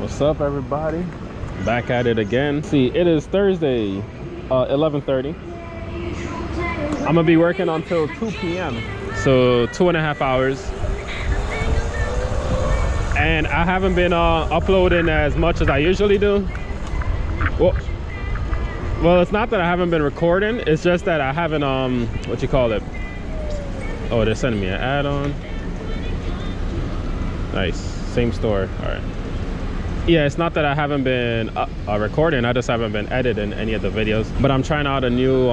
What's up, everybody? Back at it again. See, it is Thursday, 11:30. I'm gonna be working until 2 p.m. So 2.5 hours. And I haven't been uploading as much as I usually do. Well, it's not that I haven't been recording. It's just that I haven't, what you call it? Oh, they're sending me an add-on. Nice, same store, all right. Yeah, it's not that I haven't been recording. I just haven't been editing any of the videos. But I'm trying out a new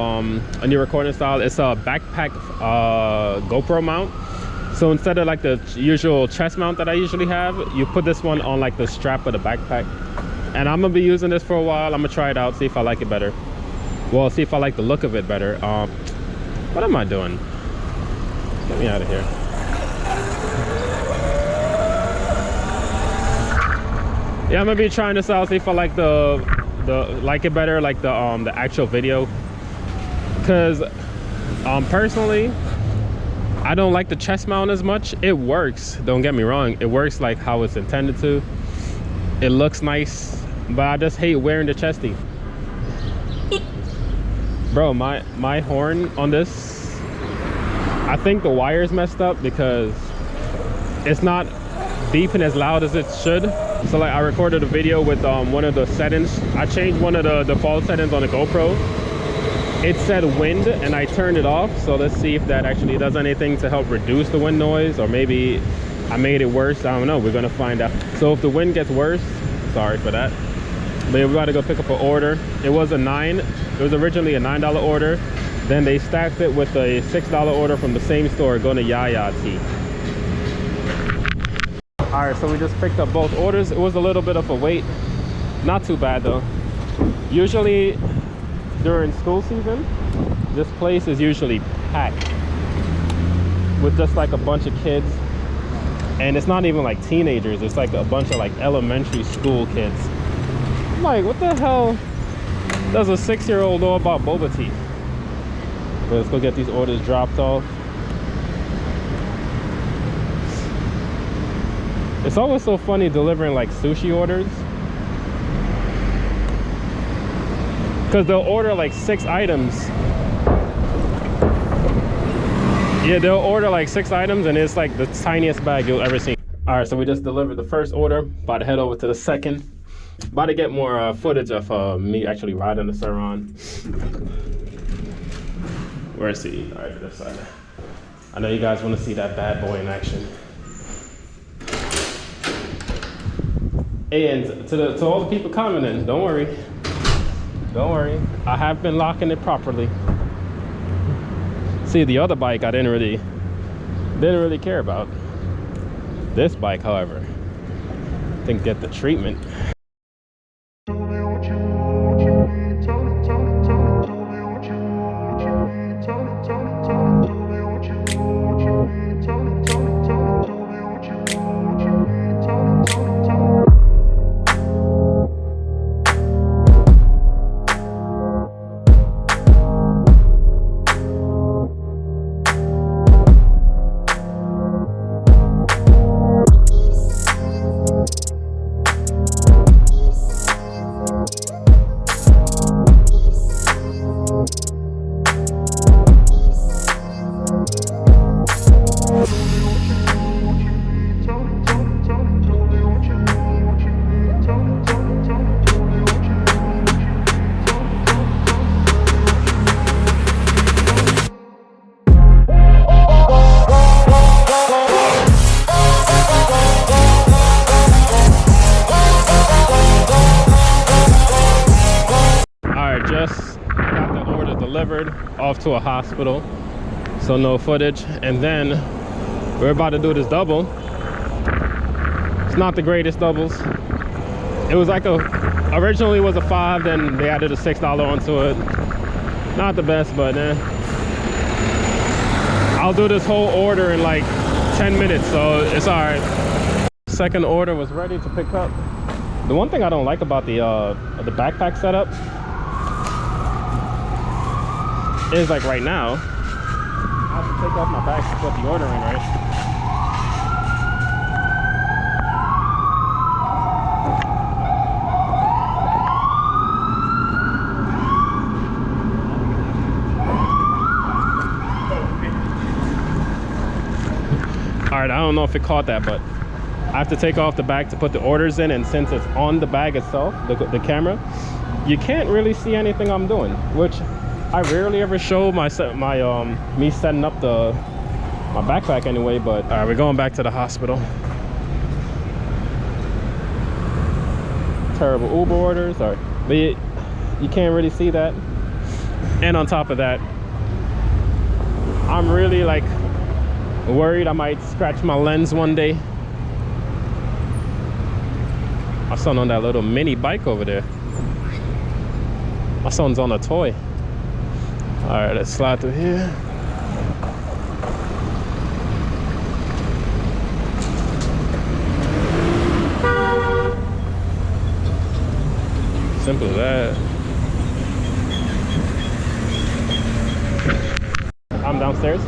recording style. It's a backpack GoPro mount. So instead of like the usual chest mount that I usually have, you put this one on like the strap of the backpack. And I'm gonna be using this for a while. I'm gonna try it out, see if I like it better. Well, see if I like the look of it better. What am I doing? Get me out of here. Yeah, I'm gonna be trying this out, see if I like like it better, like the actual video. Cause personally, I don't like the chest mount as much. It works, don't get me wrong, it works like how it's intended to. It looks nice, but I just hate wearing the chesty. Bro, my horn on this, I think the wire's messed up because it's not beeping as loud as it should. So like I recorded a video with one of the settings. I changed one of the default settings on the GoPro. It said wind and I turned it off. So let's see if that actually does anything to help reduce the wind noise, or maybe I made it worse. I don't know, we're gonna find out. So if the wind gets worse, sorry for that. But yeah, we gotta go pick up an order. It was originally a $9 order. Then they stacked it with a $6 order from the same store, going to Yaya Tea. All right, so we just picked up both orders. It was a little bit of a wait. Not too bad though. Usually during school season, this place is usually packed with just like a bunch of kids. And it's not even like teenagers. It's like a bunch of like elementary school kids. I'm like, what the hell does a 6-year-old know about boba tea? But let's go get these orders dropped off. It's always so funny delivering like sushi orders, because they'll order like 6 items. Yeah, they'll order like 6 items and it's like the tiniest bag you'll ever see. All right, so we just delivered the first order. About to head over to the second. About to get more footage of me actually riding the Saran. Where is he? All right, this side. I know you guys want to see that bad boy in action. And to all the people commenting, don't worry. Don't worry. I have been locking it properly. See, the other bike I didn't really care about. This bike, however, didn't get the treatment. Off to a hospital, so no footage. And then we're about to do this double. It's not the greatest doubles. It was like originally was a 5, then they added a $6 onto it. Not the best, but I'll do this whole order in like 10 minutes, so it's all right. Second order was ready to pick up. The one thing I don't like about the backpack setup is like right now, I have to take off my bag to put the order in, right? right, I don't know if it caught that, but I have to take off the bag to put the orders in, and since it's on the bag itself, the camera, you can't really see anything I'm doing, which I rarely ever show me setting up my backpack anyway. But all right, we're going back to the hospital. Terrible Uber orders. All right, but you can't really see that. And on top of that, I'm really like worried I might scratch my lens one day. My son on that little mini bike over there. My son's on a toy. All right, let's slide through here. Simple as that. I'm downstairs.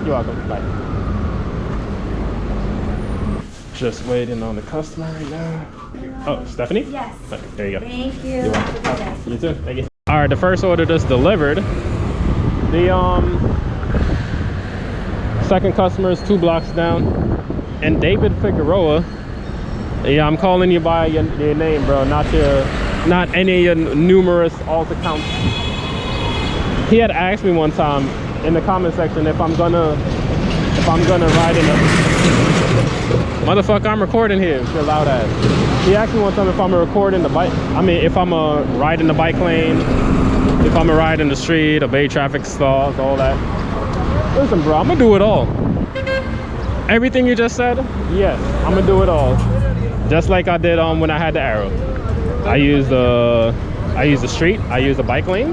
You're welcome. Bye. Just waiting on the customer right now. Oh, Stephanie? Yes. Okay, there you go. Thank you. You're welcome. You too. Thank you. All right, the first order just delivered. The second customer is 2 blocks down, and David Figueroa. Yeah, I'm calling you by your name, bro, not any of your numerous alt accounts. He had asked me one time in the comment section if I'm gonna ride in a motherfucker. I'm recording here. It's your loud ass. He asked me one time if I'm gonna record in the bike. I mean, if I'm a ride in the bike lane, if I'm gonna ride in the street, obey traffic stalls, all that. Listen, bro, I'm gonna do it all. Everything you just said, yes, I'm gonna do it all. Just like I did when I had the Arrow. I use the street. I use the bike lane.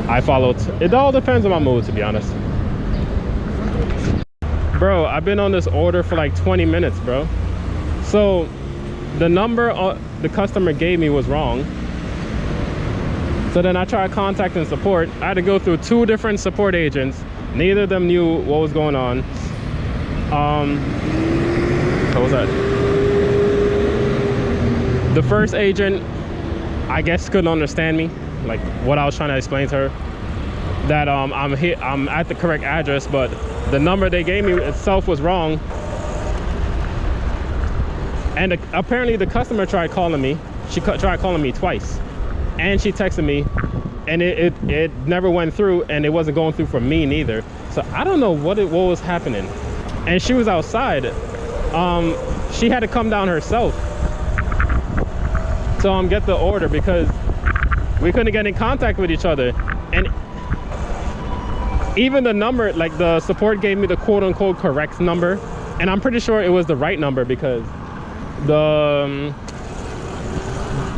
I followed. It all depends on my mood, to be honest. Bro, I've been on this order for like 20 minutes, bro. So the number the customer gave me was wrong. So then I tried contacting support. I had to go through 2 different support agents. Neither of them knew what was going on. What was that? The first agent, I guess, couldn't understand me, like what I was trying to explain to her. That I'm at the correct address, but the number they gave me itself was wrong. And apparently the customer tried calling me. She tried calling me twice, and she texted me, and it never went through, and it wasn't going through for me neither. So I don't know what was happening. And she was outside. She had to come down herself to get the order because we couldn't get in contact with each other. And even the number, like the support gave me the quote-unquote correct number, and I'm pretty sure it was the right number because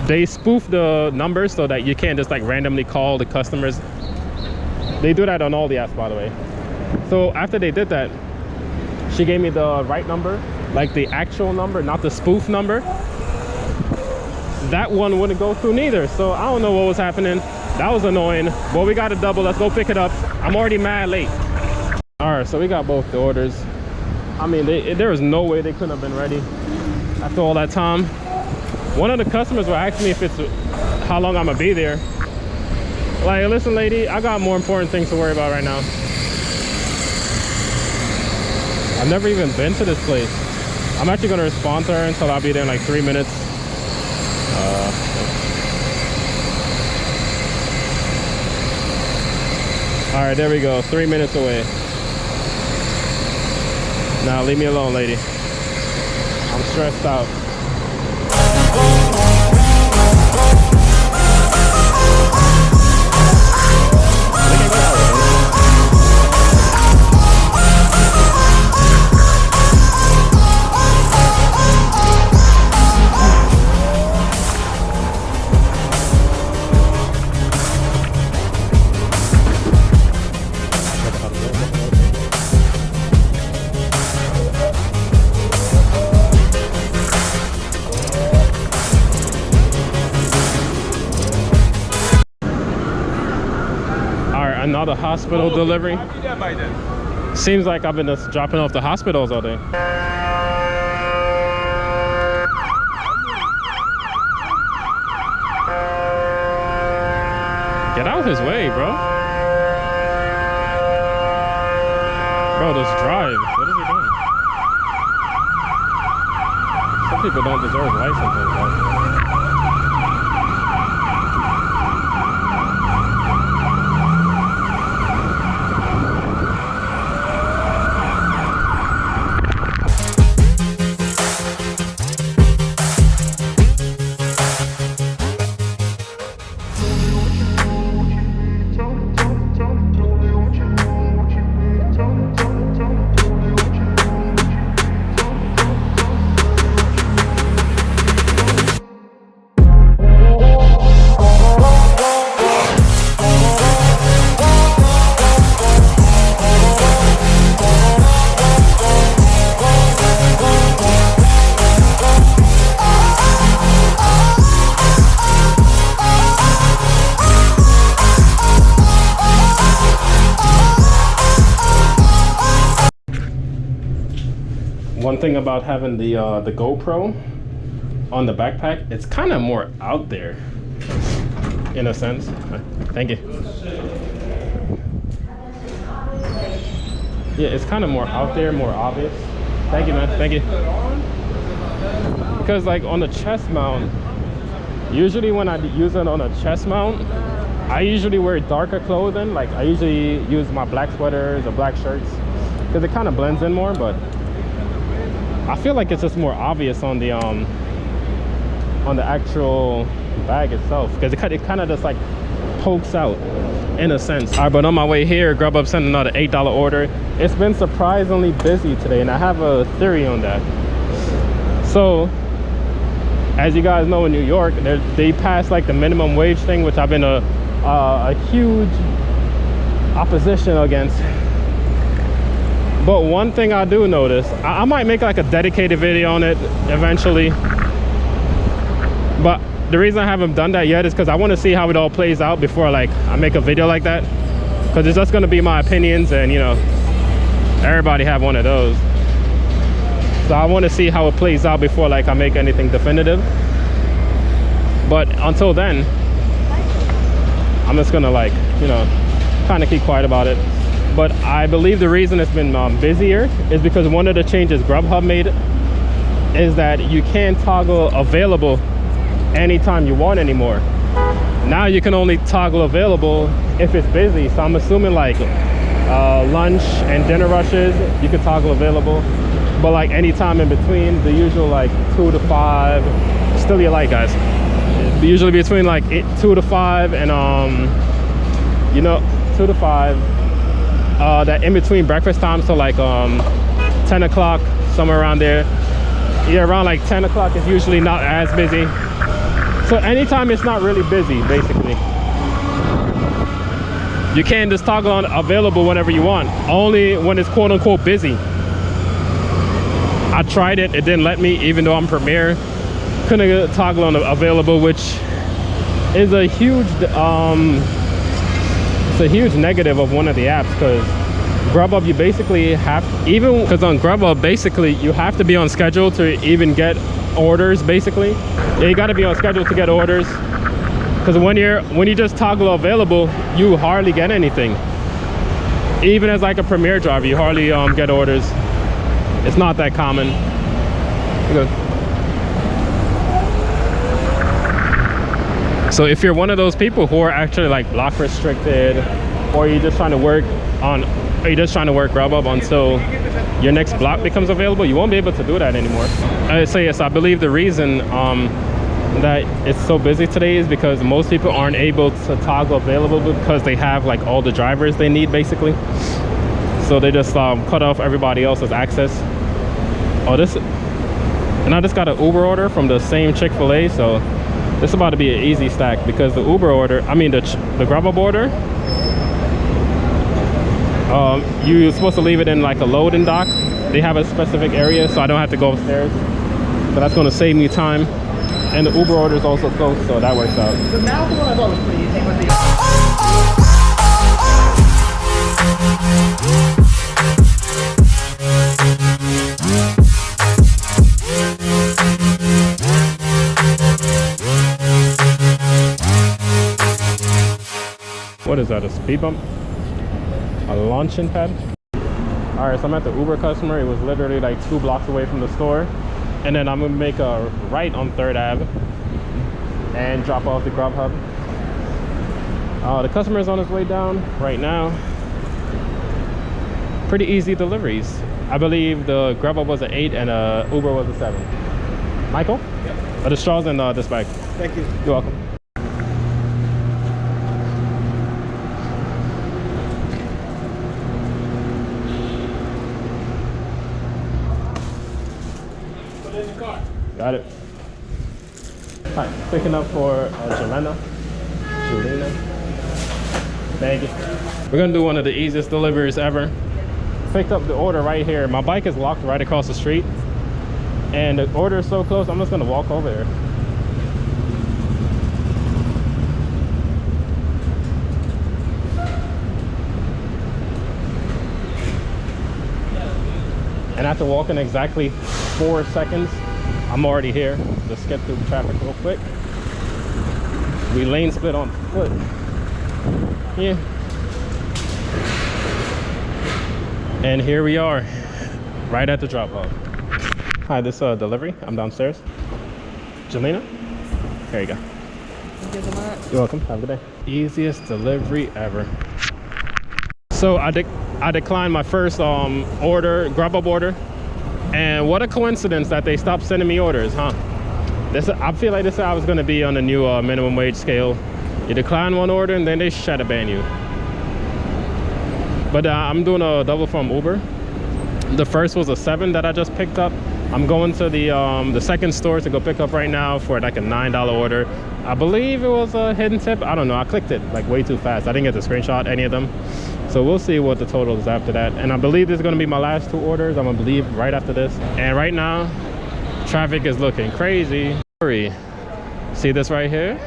they spoof the numbers so that you can't just like randomly call the customers. They do that on all the apps, by the way. So after they did that, she gave me the right number, like the actual number, not the spoof number. That one wouldn't go through neither. So I don't know what was happening. That was annoying. Well, we got a double. Let's go pick it up. I'm already mad late. All right, so we got both the orders. I mean, there was no way they couldn't have been ready after all that time. One of the customers were asking me if it's how long I'm gonna be there. Like, listen, lady, I got more important things to worry about right now. I've never even been to this place. I'm actually gonna respond to her until I'll be there in like 3 minutes. All right, there we go. 3 minutes away. Now leave me alone, lady. I'm stressed out. Another hospital delivery. I'll be there by then. Seems like I've been just dropping off the hospitals all day. Get out his way, bro. Bro, just drive. What is he doing? Some people don't deserve licenses, bro. One thing about having the GoPro on the backpack, it's kind of more out there in a sense. Thank you. Yeah, it's kind of more out there, more obvious. Thank you, man. Thank you. Because like on the chest mount, usually when I use it on a chest mount, I usually wear darker clothing. Like I usually use my black sweaters or black shirts because it kind of blends in more, but I feel like it's just more obvious on the actual bag itself because it kind of just like pokes out in a sense. All right, but on my way here, GrubHub sent another $8 order. It's been surprisingly busy today, and I have a theory on that. So, as you guys know, in New York, they passed like the minimum wage thing, which I've been a huge opposition against. But one thing I do notice, I might make like a dedicated video on it eventually. But the reason I haven't done that yet is because I want to see how it all plays out before like I make a video like that. Because it's just going to be my opinions, and you know, everybody have one of those. So I want to see how it plays out before like I make anything definitive. But until then, I'm just gonna like, you know, kind of keep quiet about it. But I believe the reason it's been busier is because one of the changes GrubHub made is that you can't toggle available anytime you want anymore. Now you can only toggle available if it's busy. So I'm assuming like lunch and dinner rushes, you can toggle available. But like anytime in between, the usual like 2 to 5, still your light, guys. Usually between like 2 to 5 and you know, 2 to 5. That in between breakfast time, so like 10 o'clock, somewhere around there. Yeah, around like 10 o'clock is usually not as busy. So anytime it's not really busy, basically. You can just toggle on available whenever you want, only when it's quote unquote busy. I tried it, it didn't let me, even though I'm Premier. Couldn't toggle on available, which is a huge it's a huge negative of one of the apps, because GrubHub, you basically have, even because on GrubHub basically you have to be on schedule to even get orders. Basically, yeah, you got to be on schedule to get orders, because when you just toggle available, you hardly get anything. Even as like a Premier driver, you hardly get orders. It's not that common. So if you're one of those people who are actually like block restricted, or you're just trying to work GrubHub until your next block becomes available, you won't be able to do that anymore. So yes, I believe the reason that it's so busy today is because most people aren't able to toggle available because they have like all the drivers they need, basically. So they just cut off everybody else's access. And I just got an Uber order from the same Chick-fil-A, so this is about to be an easy stack, because the Uber order, I mean the GrubHub order, you're supposed to leave it in like a loading dock. They have a specific area, so I don't have to go upstairs. So that's going to save me time. And the Uber order is also close, so that works out. The mouth one I thought was pretty easy, but What is that, a speed bump? A launching pad? All right, so I'm at the Uber customer. It was literally like 2 blocks away from the store. And then I'm gonna make a right on 3rd Ave and drop off the GrubHub. The customer is on his way down right now. Pretty easy deliveries. I believe the GrubHub was an 8 and Uber was a 7. Michael? Yep. The straws in this bag. Thank you. You're welcome. Put it in the car. Got it. Hi, picking up for Jelena. Thank you. We're gonna do one of the easiest deliveries ever. Picked up the order right here. My bike is locked right across the street, and the order is so close, I'm just gonna walk over there. And after walking exactly 4 seconds, I'm already here. Let's get through the traffic real quick. We lane split on foot. Yeah. And here we are, right at the drop off. Hi, this delivery. I'm downstairs. Jelena? Here you go. Thank you so much. You're welcome. Have a good day. Easiest delivery ever. So I declined my first order, GrubHub order. And what a coincidence that they stopped sending me orders, huh? I feel like this is how I was gonna be on the new minimum wage scale. You decline one order and then they shadow ban you. But I'm doing a double from Uber. The first was a 7 that I just picked up. I'm going to the second store to go pick up right now for like a $9 order. I believe it was a hidden tip. I don't know. I clicked it like way too fast. I didn't get to screenshot any of them. So we'll see what the total is after that. And I believe this is going to be my last 2 orders. I'm going to leave right after this. And right now, traffic is looking crazy. See this right here?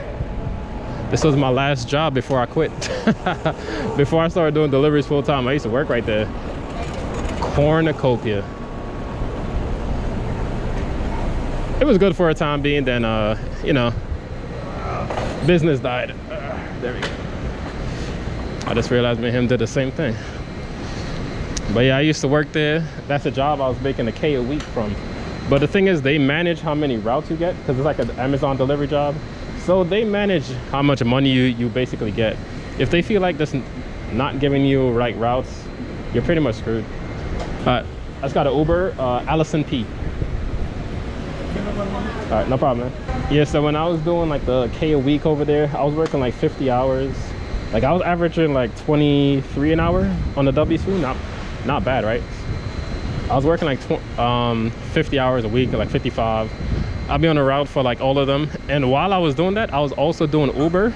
This was my last job before I quit. Before I started doing deliveries full time, I used to work right there. Cornucopia. It was good for a time being, then you know, business died. There we go. I just realized me and him did the same thing. But yeah, I used to work there. That's a job I was making a K a week from. But the thing is, they manage how many routes you get, because it's like an Amazon delivery job. So they manage how much money you basically get. If they feel like this not giving you right routes, you're pretty much screwed. I just got an Uber, Allison P. All right, no problem, man. Yeah, so when I was doing like the K a week over there, I was working like 50 hours. Like I was averaging like 23 an hour on the W2. Not bad, right? I was working like 50 hours a week, like 55. I'll be on a route for like all of them. And while I was doing that, I was also doing Uber.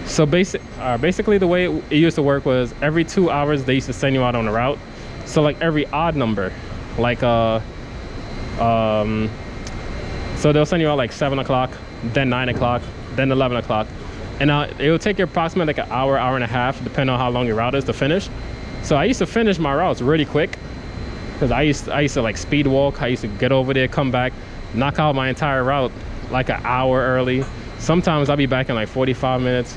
So basically the way it used to work was every 2 hours they used to send you out on a route. So like every odd number, like so they'll send you out like 7 o'clock, then 9 o'clock, then 11 o'clock. And it will take you approximately like an hour, hour and a half, depending on how long your route is to finish. So I used to finish my routes really quick, because I used to like speed walk. I used to get over there, come back, knock out my entire route like an hour early. Sometimes I'll be back in like 45 minutes.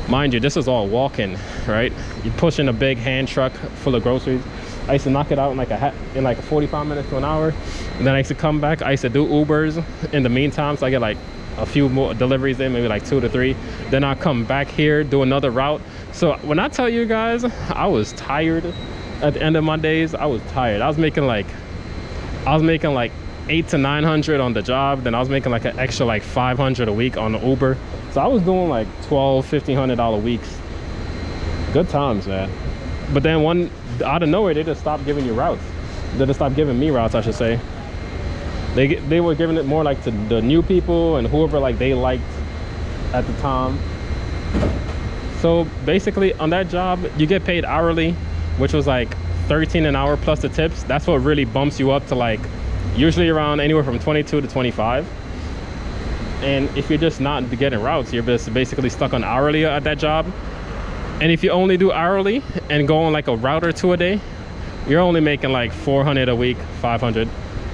Mind you, this is all walking, right? You're pushing a big hand truck full of groceries. I used to knock it out in like 45 minutes to an hour. And then I used to come back. I used to do Ubers in the meantime, so I get like a few more deliveries in, maybe like 2 to 3. Then I'll come back here, do another route. So when I tell you guys, I was tired at the end of my days. I was tired. I was making like 800 to 900 on the job. Then I was making like an extra like 500 a week on the Uber. So I was doing like $1,200-$1,500 weeks. Good times, man. But then out of nowhere, they just stopped giving you routes. They just stopped giving me routes, I should say. They were giving it more like to the new people and whoever like they liked at the time. So basically on that job, you get paid hourly, which was like 13 an hour plus the tips. That's what really bumps you up to like usually around anywhere from 22 to 25. And if you're just not getting routes, you're just basically stuck on hourly at that job. And if you only do hourly and go on like a route or 2 a day, you're only making like 400 a week, 500.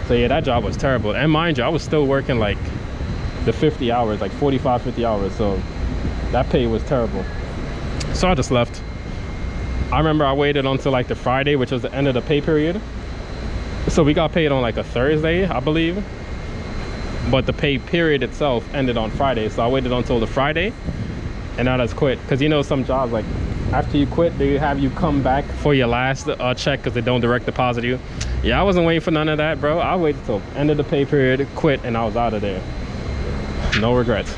So yeah, that job was terrible. And mind you, I was still working like the 50 hours, like 45, 50 hours. So that pay was terrible. So I just left. I remember I waited until like the Friday, which was the end of the pay period. So we got paid on like a Thursday, I believe. But the pay period itself ended on Friday. So I waited until the Friday and now that's quit. Because you know some jobs, like after you quit, they have you come back for your last check because they don't direct deposit you. Yeah, I wasn't waiting for none of that, bro. I waited till end of the pay period, quit, and I was out of there. No regrets.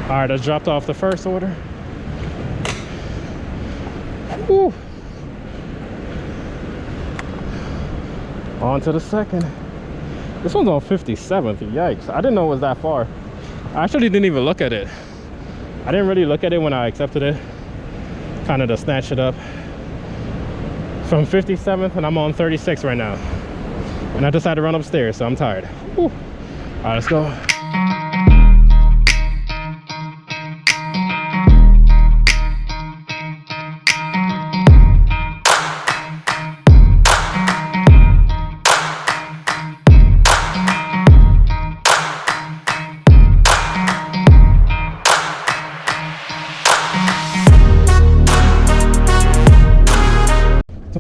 All right, I dropped off the first order. Whew. On to the second. This one's on 57th. Yikes, I didn't know it was that far. I actually didn't even look at it. I didn't really look at it when I accepted it. Kind of to snatch it up. From 57th, and I'm on 36 right now. And I decided to run upstairs, so I'm tired. Whew. All right, let's go.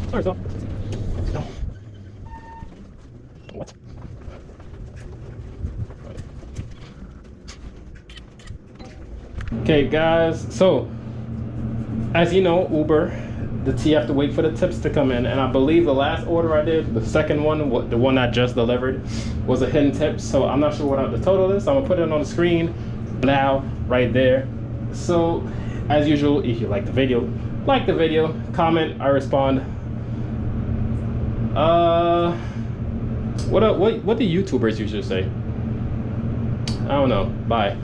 Sorry, so. No. What? Okay, guys. So, as you know, Uber, you have to wait for the tips to come in, and I believe the last order I did, the second one, the one I just delivered, was a hidden tip. So I'm not sure what the total is. So I'm gonna put it on the screen, now, right there. So, as usual, if you like the video, comment, I respond. What do YouTubers usually say? I don't know. Bye.